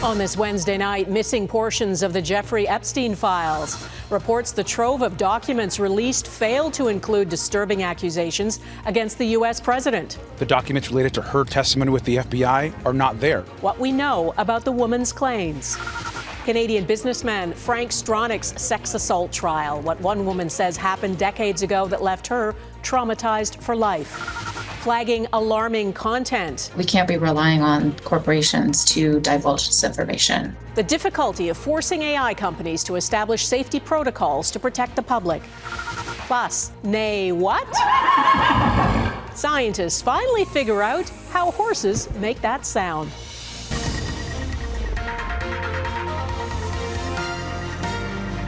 On this Wednesday night, missing portions of the Jeffrey Epstein files. Reports the trove of documents released failed to include disturbing accusations against the U.S. president. The documents related to her testimony with the FBI are not there. What we know about the woman's claims. Canadian businessman Frank Stronach's sex assault trial. What one woman says happened decades ago that left her traumatized for life. Flagging alarming content. We can't be relying on corporations to divulge this information. The difficulty of forcing AI companies to establish safety protocols to protect the public. Plus, nay, what? Scientists finally figure out how horses make that sound.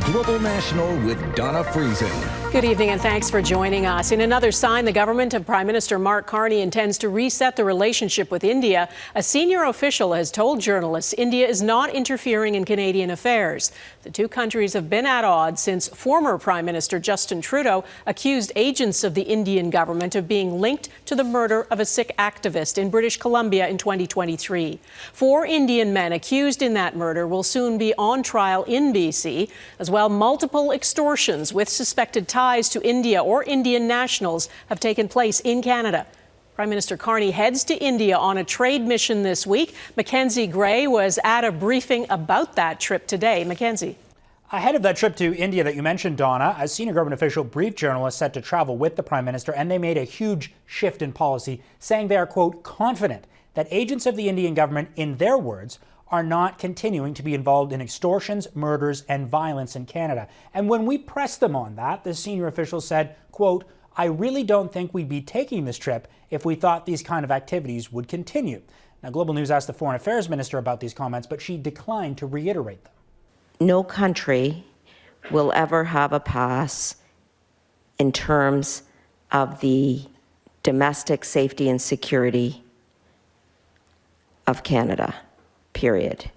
Global National with Donna Friesen. Good evening and thanks for joining us. In another sign, the government of Prime Minister Mark Carney intends to reset the relationship with India. A senior official has told journalists India is not interfering in Canadian affairs. The two countries have been at odds since former Prime Minister Justin Trudeau accused agents of the Indian government of being linked to the murder of a Sikh activist in British Columbia in 2023. 4 Indian men accused in that murder will soon be on trial in BC, as well multiple extortions with suspected ties to India or Indian nationals have taken place in Canada. Prime Minister Carney heads to India on a trade mission this week. Mackenzie Gray was at a briefing about that trip today. Mackenzie. Ahead of that trip to India that you mentioned, Donna, a senior government official briefed journalists set to travel with the Prime Minister, and they made a huge shift in policy, saying they are, quote, confident that agents of the Indian government, in their words, are not continuing to be involved in extortions, murders, and violence in Canada. And when we pressed them on that, the senior official said, quote, I really don't think we'd be taking this trip if we thought these kind of activities would continue. Now, Global News asked the Foreign Affairs Minister about these comments, but she declined to reiterate them. No country will ever have a pass in terms of the domestic safety and security of Canada. Period.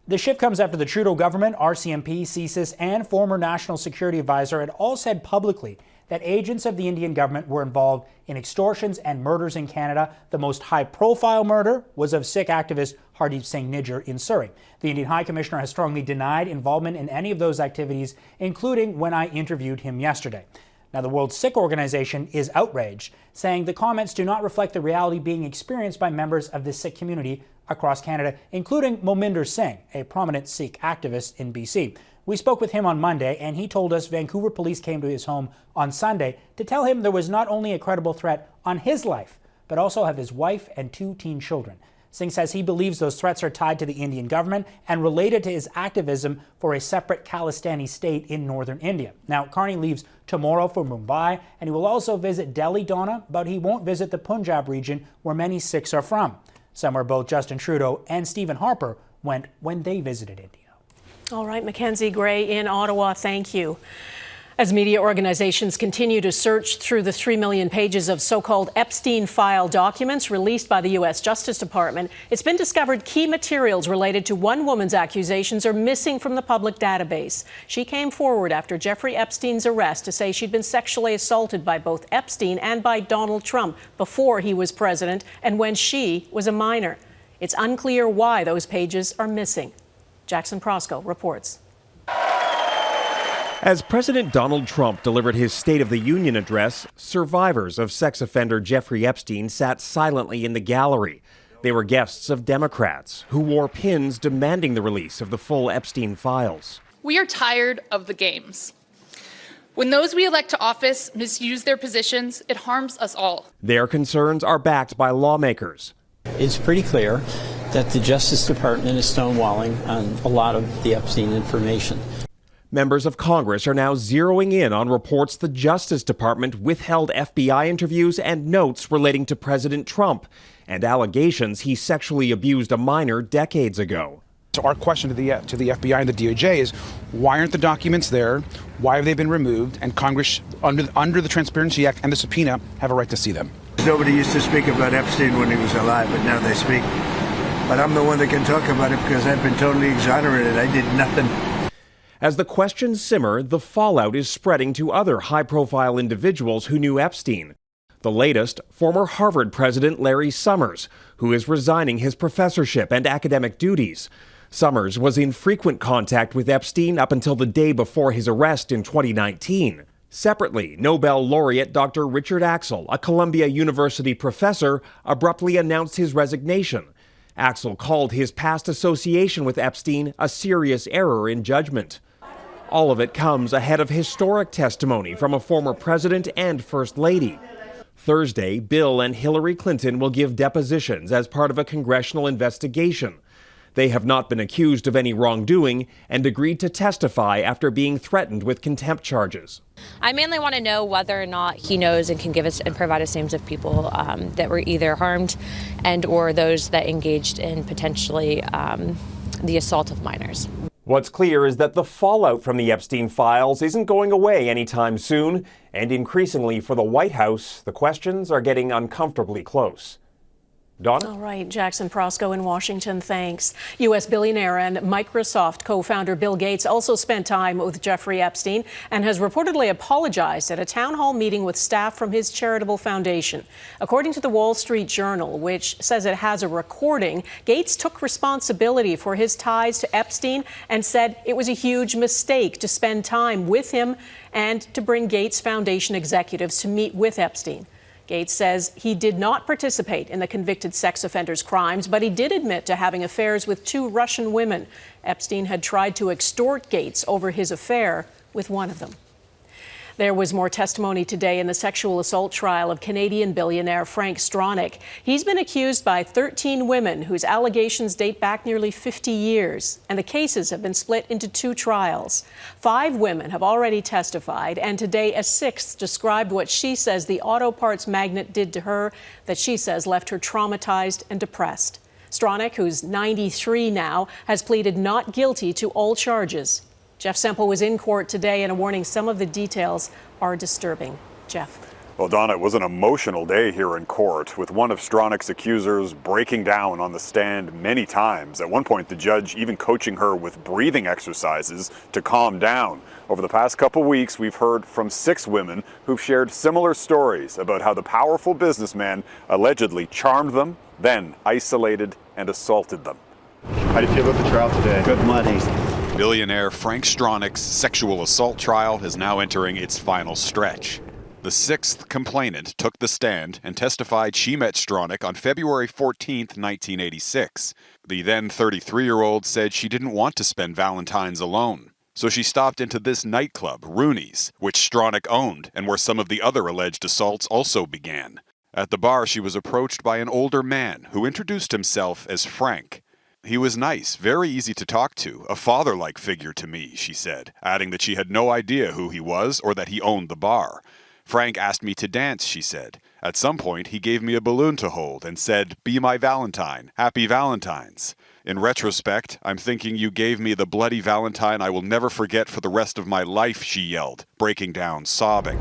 The shift comes after the Trudeau government, RCMP, CSIS, and former National Security Advisor had all said publicly that agents of the Indian government were involved in extortions and murders in Canada. The most high-profile murder was of Sikh activist Hardeep Singh Nijjar in Surrey. The Indian High Commissioner has strongly denied involvement in any of those activities, including when I interviewed him yesterday. Now, the World Sikh Organization is outraged, saying the comments do not reflect the reality being experienced by members of the Sikh community across Canada, including Mominder Singh, a prominent Sikh activist in BC. We spoke with him on Monday, and he told us Vancouver police came to his home on Sunday to tell him there was not only a credible threat on his life, but also of his wife and 2 teen children. Singh says he believes those threats are tied to the Indian government and related to his activism for a separate Khalistani state in northern India. Now, Carney leaves tomorrow for Mumbai, and he will also visit Delhi, Donna, but he won't visit the Punjab region where many Sikhs are from, somewhere both Justin Trudeau and Stephen Harper went when they visited India. All right, Mackenzie Gray in Ottawa, thank you. As media organizations continue to search through the 3 million pages of so-called Epstein file documents released by the U.S. Justice Department, it's been discovered key materials related to one woman's accusations are missing from the public database. She came forward after Jeffrey Epstein's arrest to say she'd been sexually assaulted by both Epstein and by Donald Trump before he was president and when she was a minor. It's unclear why those pages are missing. Jackson Proskow reports. As President Donald Trump delivered his State of the Union address, survivors of sex offender Jeffrey Epstein sat silently in the gallery. They were guests of Democrats who wore pins demanding the release of the full Epstein files. We are tired of the games. When those we elect to office misuse their positions, it harms us all. Their concerns are backed by lawmakers. It's pretty clear that the Justice Department is stonewalling on a lot of the Epstein information. Members of Congress are now zeroing in on reports the Justice Department withheld FBI interviews and notes relating to President Trump and allegations he sexually abused a minor decades ago. So our question to the FBI and the DOJ is, why aren't the documents there? Why have they been removed? And Congress, under the Transparency Act and the subpoena, have a right to see them. Nobody used to speak about Epstein when he was alive, but now they speak. But I'm the one that can talk about it because I've been totally exonerated. I did nothing. As the questions simmer, the fallout is spreading to other high-profile individuals who knew Epstein. The latest, former Harvard president Larry Summers, who is resigning his professorship and academic duties. Summers was in frequent contact with Epstein up until the day before his arrest in 2019. Separately, Nobel laureate Dr. Richard Axel, a Columbia University professor, abruptly announced his resignation. Axel called his past association with Epstein a serious error in judgment. All of it comes ahead of historic testimony from a former president and first lady. Thursday, Bill and Hillary Clinton will give depositions as part of a congressional investigation. They have not been accused of any wrongdoing and agreed to testify after being threatened with contempt charges. I mainly want to know whether or not he knows and can give us and provide us names of people that were either harmed and or those that engaged in potentially the assault of minors. What's clear is that the fallout from the Epstein files isn't going away anytime soon, and increasingly for the White House, the questions are getting uncomfortably close. Donna? All right, Jackson Proskow in Washington, thanks. U.S. billionaire and Microsoft co-founder Bill Gates also spent time with Jeffrey Epstein and has reportedly apologized at a town hall meeting with staff from his charitable foundation. According to the Wall Street Journal, which says it has a recording, Gates took responsibility for his ties to Epstein and said it was a huge mistake to spend time with him and to bring Gates Foundation executives to meet with Epstein. Gates says he did not participate in the convicted sex offender's crimes, but he did admit to having affairs with 2 Russian women. Epstein had tried to extort Gates over his affair with one of them. There was more testimony today in the sexual assault trial of Canadian billionaire Frank Stronach. He's been accused by 13 women whose allegations date back nearly 50 years, and the cases have been split into 2 trials. 5 women have already testified, and today a 6th described what she says the auto parts magnate did to her that she says left her traumatized and depressed. Stronach, who's 93 now, has pleaded not guilty to all charges. Jeff Semple was in court today and a warning some of the details are disturbing. Jeff. Well, Donna, it was an emotional day here in court, with one of Stronach's accusers breaking down on the stand many times. At one point, the judge even coaching her with breathing exercises to calm down. Over the past couple weeks, we've heard from 6 women who've shared similar stories about how the powerful businessman allegedly charmed them, then isolated and assaulted them. How do you feel about the trial today? Good money. Billionaire Frank Stronach's sexual assault trial is now entering its final stretch. The 6th complainant took the stand and testified she met Stronach on February 14, 1986. The then 33-year-old said she didn't want to spend Valentine's alone. So she stopped into this nightclub, Rooney's, which Stronach owned and where some of the other alleged assaults also began. At the bar, she was approached by an older man who introduced himself as Frank. He was nice, very easy to talk to, a father-like figure to me, she said, adding that she had no idea who he was or that he owned the bar. Frank asked me to dance, she said. At some point, he gave me a balloon to hold and said, "Be my Valentine. Happy Valentine's." In retrospect, I'm thinking you gave me the bloody Valentine I will never forget for the rest of my life, she yelled, breaking down, sobbing.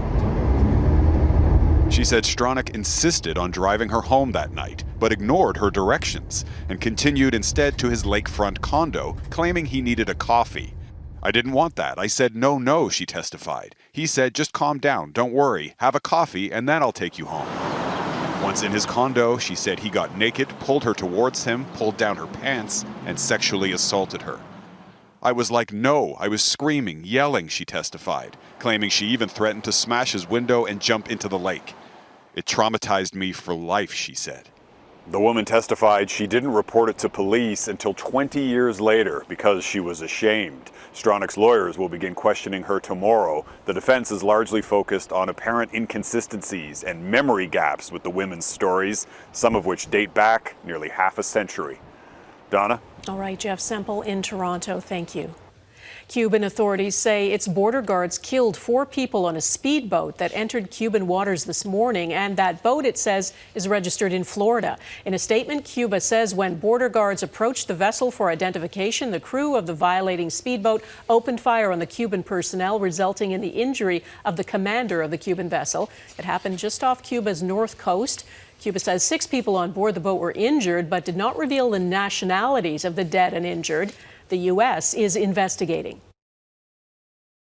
She said Stronach insisted on driving her home that night, but ignored her directions and continued instead to his lakefront condo, claiming he needed a coffee. I didn't want that. I said, no, she testified. He said, just calm down, don't worry, have a coffee, and then I'll take you home. Once in his condo, she said he got naked, pulled her towards him, pulled down her pants, and sexually assaulted her. I was like, no, I was screaming, yelling, she testified, claiming she even threatened to smash his window and jump into the lake. It traumatized me for life, she said. The woman testified she didn't report it to police until 20 years later because she was ashamed. Stronach's lawyers will begin questioning her tomorrow. The defense is largely focused on apparent inconsistencies and memory gaps with the women's stories, some of which date back nearly half a century. Donna? All right, Jeff Semple in Toronto, thank you. Cuban authorities say its border guards killed 4 people on a speedboat that entered Cuban waters this morning, and that boat, it says, is registered in Florida. In a statement, Cuba says when border guards approached the vessel for identification, the crew of the violating speedboat opened fire on the Cuban personnel, resulting in the injury of the commander of the Cuban vessel. It happened just off Cuba's north coast. Cuba says 6 people on board the boat were injured, but did not reveal the nationalities of the dead and injured. The U.S. is investigating.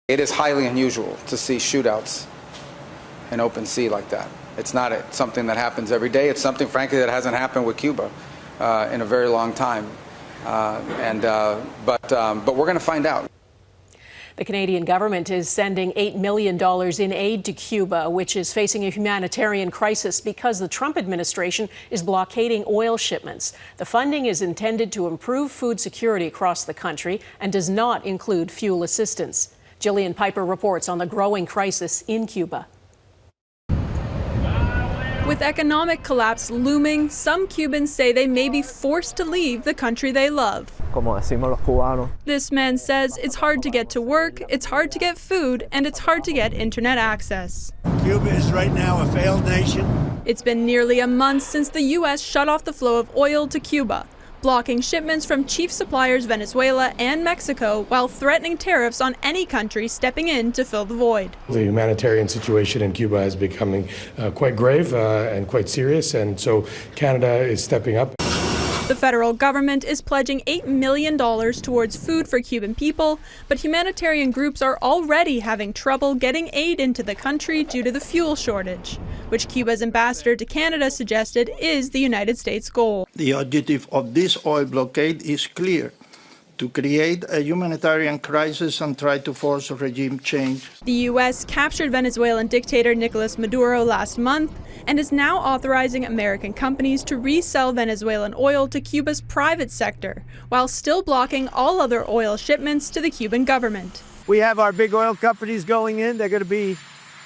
It is highly unusual to see shootouts in open sea like that. It's not something that happens every day. It's something, frankly, that hasn't happened with Cuba in a very long time. But we're going to find out. The Canadian government is sending $8 million in aid to Cuba, which is facing a humanitarian crisis because the Trump administration is blockading oil shipments. The funding is intended to improve food security across the country and does not include fuel assistance. Jillian Piper reports on the growing crisis in Cuba. With economic collapse looming, some Cubans say they may be forced to leave the country they love. Como decimos los cubanos. This man says it's hard to get to work, it's hard to get food, and it's hard to get internet access. Cuba is right now a failed nation. It's been nearly a month since the U.S. shut off the flow of oil to Cuba, blocking shipments from chief suppliers Venezuela and Mexico while threatening tariffs on any country stepping in to fill the void. The humanitarian situation in Cuba is becoming quite grave and quite serious, and so Canada is stepping up. The federal government is pledging $8 million towards food for Cuban people, but humanitarian groups are already having trouble getting aid into the country due to the fuel shortage, which Cuba's ambassador to Canada suggested is the United States goal. The objective of this oil blockade is clear: to create a humanitarian crisis and try to force a regime change. The U.S. captured Venezuelan dictator Nicolas Maduro last month and is now authorizing American companies to resell Venezuelan oil to Cuba's private sector, while still blocking all other oil shipments to the Cuban government. We have our big oil companies going in. They're going to be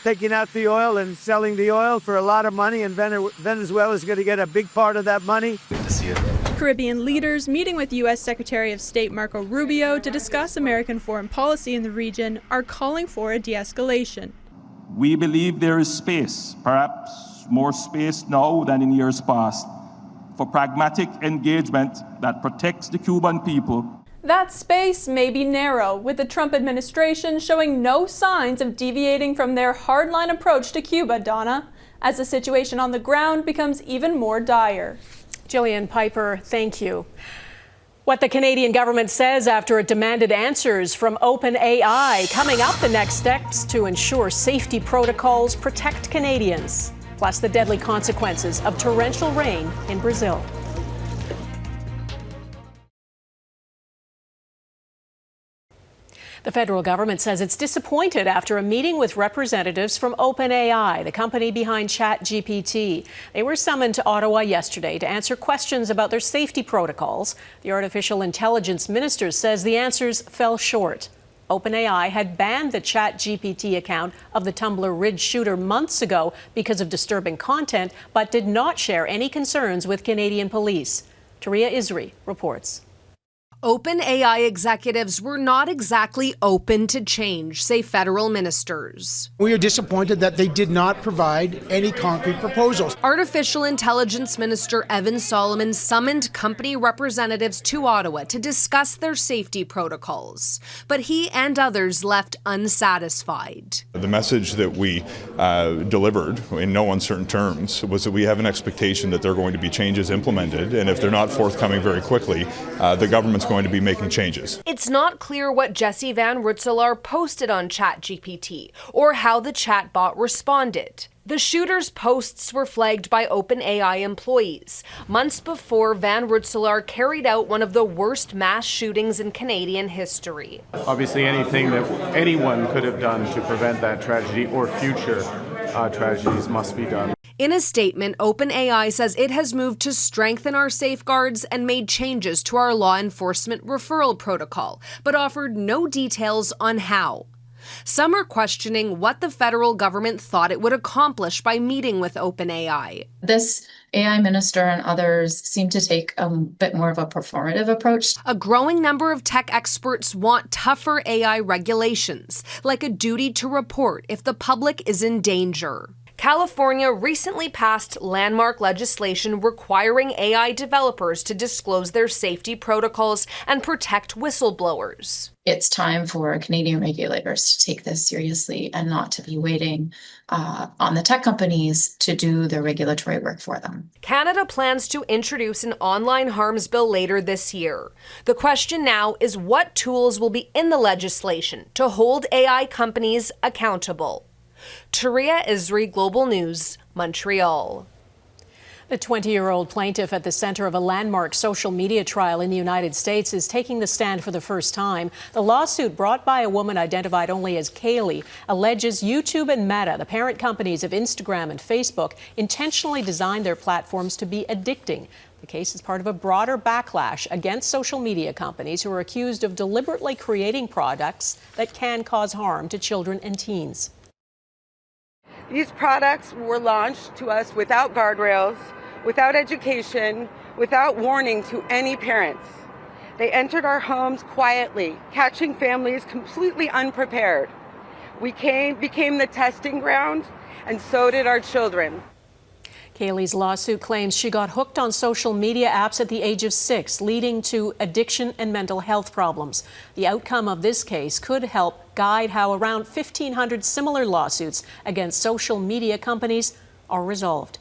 taking out the oil and selling the oil for a lot of money, and Venezuela is going to get a big part of that money. Good to see you. Caribbean leaders meeting with U.S. Secretary of State Marco Rubio to discuss American foreign policy in the region are calling for a de-escalation. We believe there is space, perhaps more space now than in years past, for pragmatic engagement that protects the Cuban people. That space may be narrow, with the Trump administration showing no signs of deviating from their hardline approach to Cuba, Donna, as the situation on the ground becomes even more dire. Jillian Piper, thank you. What the Canadian government says after it demanded answers from OpenAI. Coming up, the next steps to ensure safety protocols protect Canadians. Plus the deadly consequences of torrential rain in Brazil. The federal government says it's disappointed after a meeting with representatives from OpenAI, the company behind ChatGPT. They were summoned to Ottawa yesterday to answer questions about their safety protocols. The artificial intelligence minister says the answers fell short. OpenAI had banned the ChatGPT account of the Tumbler Ridge shooter months ago because of disturbing content, but did not share any concerns with Canadian police. Touria Izri reports. OpenAI executives were not exactly open to change, say federal ministers. We are disappointed that they did not provide any concrete proposals. Artificial Intelligence Minister Evan Solomon summoned company representatives to Ottawa to discuss their safety protocols, but he and others left unsatisfied. The message that we delivered in no uncertain terms was that we have an expectation that there are going to be changes implemented, and if they're not forthcoming very quickly, the government's going to be making changes. It's not clear what Jesse Van Rootselaar posted on ChatGPT or how the chatbot responded. The shooter's posts were flagged by OpenAI employees months before Van Rootselaar carried out one of the worst mass shootings in Canadian history. Obviously, anything that anyone could have done to prevent that tragedy or future tragedies must be done. In a statement, OpenAI says it has moved to strengthen our safeguards and made changes to our law enforcement referral protocol, but offered no details on how. Some are questioning what the federal government thought it would accomplish by meeting with OpenAI. This AI minister and others seem to take a bit more of a performative approach. A growing number of tech experts want tougher AI regulations, like a duty to report if the public is in danger. California recently passed landmark legislation requiring AI developers to disclose their safety protocols and protect whistleblowers. It's time for Canadian regulators to take this seriously and not to be waiting on the tech companies to do the regulatory work for them. Canada plans to introduce an online harms bill later this year. The question now is what tools will be in the legislation to hold AI companies accountable. Touria Izri, Global News, Montreal. The 20-year-old plaintiff at the center of a landmark social media trial in the United States is taking the stand for the first time. The lawsuit, brought by a woman identified only as Kaylee, alleges YouTube and Meta, the parent companies of Instagram and Facebook, intentionally designed their platforms to be addicting. The case is part of a broader backlash against social media companies who are accused of deliberately creating products that can cause harm to children and teens. These products were launched to us without guardrails, without education, without warning to any parents. They entered our homes quietly, catching families completely unprepared. We became the testing ground, and so did our children. Kaylee's lawsuit claims she got hooked on social media apps at the age of 6, leading to addiction and mental health problems. The outcome of this case could help guide how around 1,500 similar lawsuits against social media companies are resolved.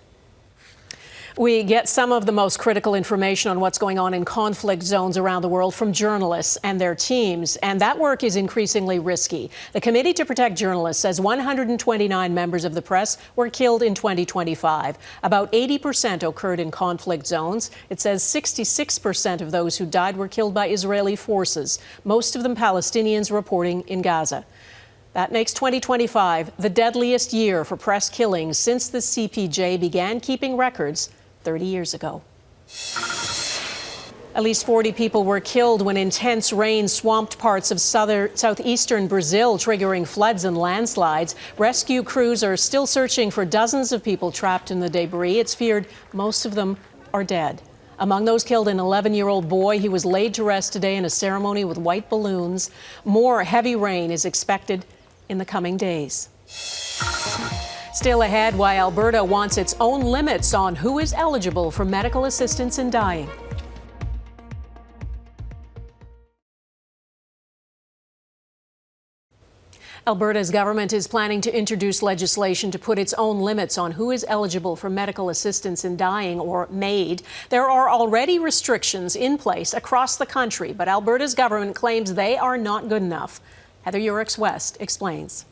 We get some of the most critical information on what's going on in conflict zones around the world from journalists and their teams, and that work is increasingly risky. The Committee to Protect Journalists says 129 members of the press were killed in 2025. About 80% occurred in conflict zones. It says 66% of those who died were killed by Israeli forces, most of them Palestinians reporting in Gaza. That makes 2025 the deadliest year for press killings since the CPJ began keeping records 30 years ago. At least 40 people were killed when intense rain swamped parts of southeastern Brazil, triggering floods and landslides. Rescue crews are still searching for dozens of people trapped in the debris. It's feared most of them are dead. Among those killed, an 11-year-old boy. He was laid to rest today in a ceremony with white balloons. More heavy rain is expected in the coming days. Still ahead, why Alberta wants its own limits on who is eligible for medical assistance in dying. Alberta's government is planning to introduce legislation to put its own limits on who is eligible for medical assistance in dying, or MAID. There are already restrictions in place across the country, but Alberta's government claims they are not good enough. Heather Urix-West explains.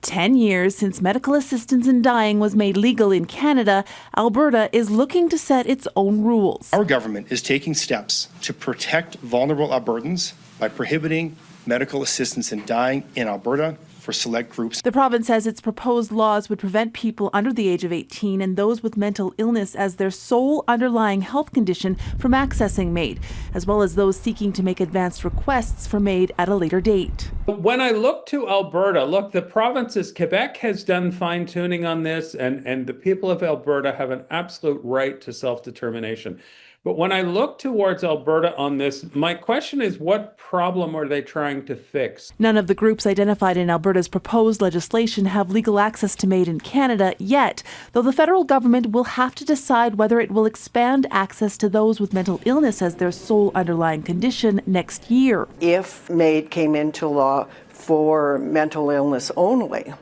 10 years since medical assistance in dying was made legal in Canada, Alberta is looking to set its own rules. Our government is taking steps to protect vulnerable Albertans by prohibiting medical assistance in dying in Alberta for select groups. The province says its proposed laws would prevent people under the age of 18 and those with mental illness as their sole underlying health condition from accessing MAID, as well as those seeking to make advanced requests for MAID at a later date. When I look to Alberta, look, the provinces, Quebec has done fine-tuning on this, and the people of Alberta have an absolute right to self-determination. But when I look towards Alberta on this, my question is, what problem are they trying to fix? None of the groups identified in Alberta's proposed legislation have legal access to MAID in Canada yet, though the federal government will have to decide whether it will expand access to those with mental illness as their sole underlying condition next year. If MAID came into law for mental illness only,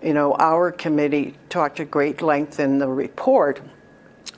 our committee talked at great length in the report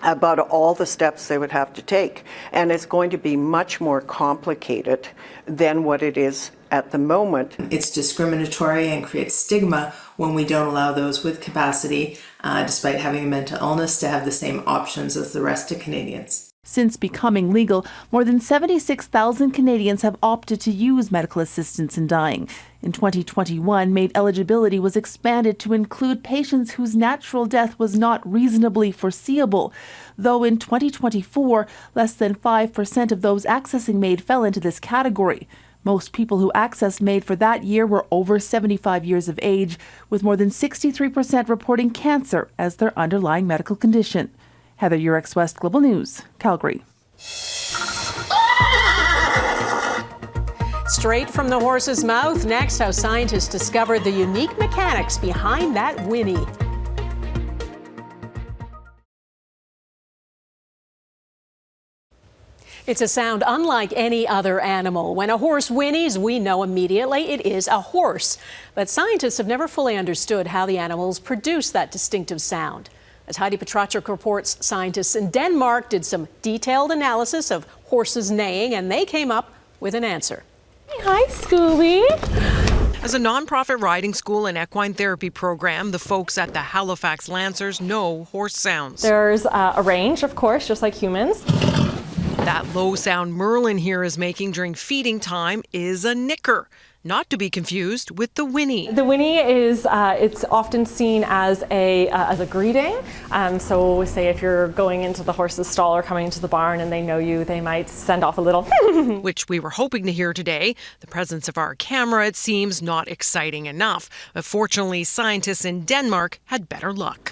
about all the steps they would have to take. And it's going to be much more complicated than what it is at the moment. It's discriminatory and creates stigma when we don't allow those with capacity, despite having a mental illness, to have the same options as the rest of Canadians. Since becoming legal, more than 76,000 Canadians have opted to use medical assistance in dying. In 2021, MAID eligibility was expanded to include patients whose natural death was not reasonably foreseeable, though in 2024, less than 5% of those accessing MAID fell into this category. Most people who accessed MAID for that year were over 75 years of age, with more than 63% reporting cancer as their underlying medical condition. Heather Urix-West, Global News, Calgary. Straight from the horse's mouth, next, how scientists discovered the unique mechanics behind that whinny. It's a sound unlike any other animal. When a horse whinnies, we know immediately it is a horse. But scientists have never fully understood how the animals produce that distinctive sound. As Heidi Petrachuk reports, scientists in Denmark did some detailed analysis of horses neighing, and they came up with an answer. Hi, Scooby. As a nonprofit riding school and equine therapy program, the folks at the Halifax Lancers know horse sounds. There's a range, of course, just like humans. That low sound Merlin here is making during feeding time is a nicker, not to be confused with the whinny. The whinny is it's often seen as a greeting. So say if you're going into the horse's stall or coming into the barn and they know you, they might send off a little which we were hoping to hear today. The presence of our camera, it seems, not exciting enough. But fortunately, scientists in Denmark had better luck.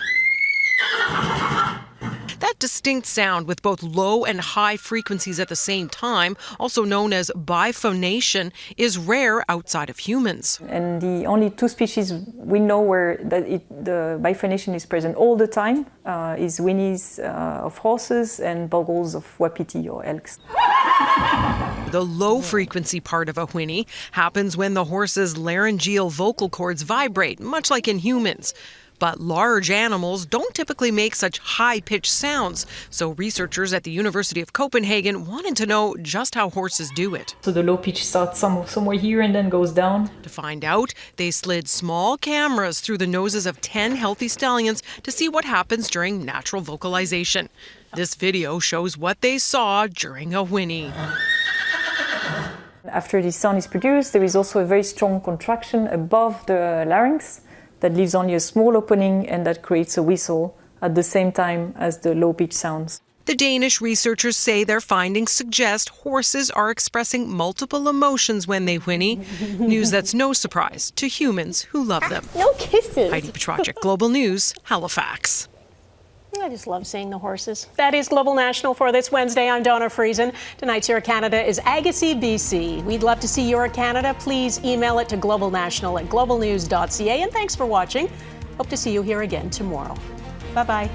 That distinct sound with both low and high frequencies at the same time, also known as biphonation, is rare outside of humans. And the only two species we know where the biphonation is present all the time is whinnies of horses and bugles of wapiti or elks. The low frequency part of a whinny happens when the horse's laryngeal vocal cords vibrate, much like in humans. But large animals don't typically make such high-pitched sounds, so researchers at the University of Copenhagen wanted to know just how horses do it. So the low pitch starts somewhere here and then goes down. To find out, they slid small cameras through the noses of 10 healthy stallions to see what happens during natural vocalization. This video shows what they saw during a whinny. After this sound is produced, there is also a very strong contraction above the larynx that leaves only a small opening and that creates a whistle at the same time as the low-pitched sounds. The Danish researchers say their findings suggest horses are expressing multiple emotions when they whinny, news that's no surprise to humans who love them. No kisses. Heidi Petracek, Global News, Halifax. I just love seeing the horses. That is Global National for this Wednesday. I'm Donna Friesen. Tonight's Your Canada is Agassiz, BC. We'd love to see Your Canada. Please email it to globalnational@globalnews.ca. And thanks for watching. Hope to see you here again tomorrow. Bye-bye.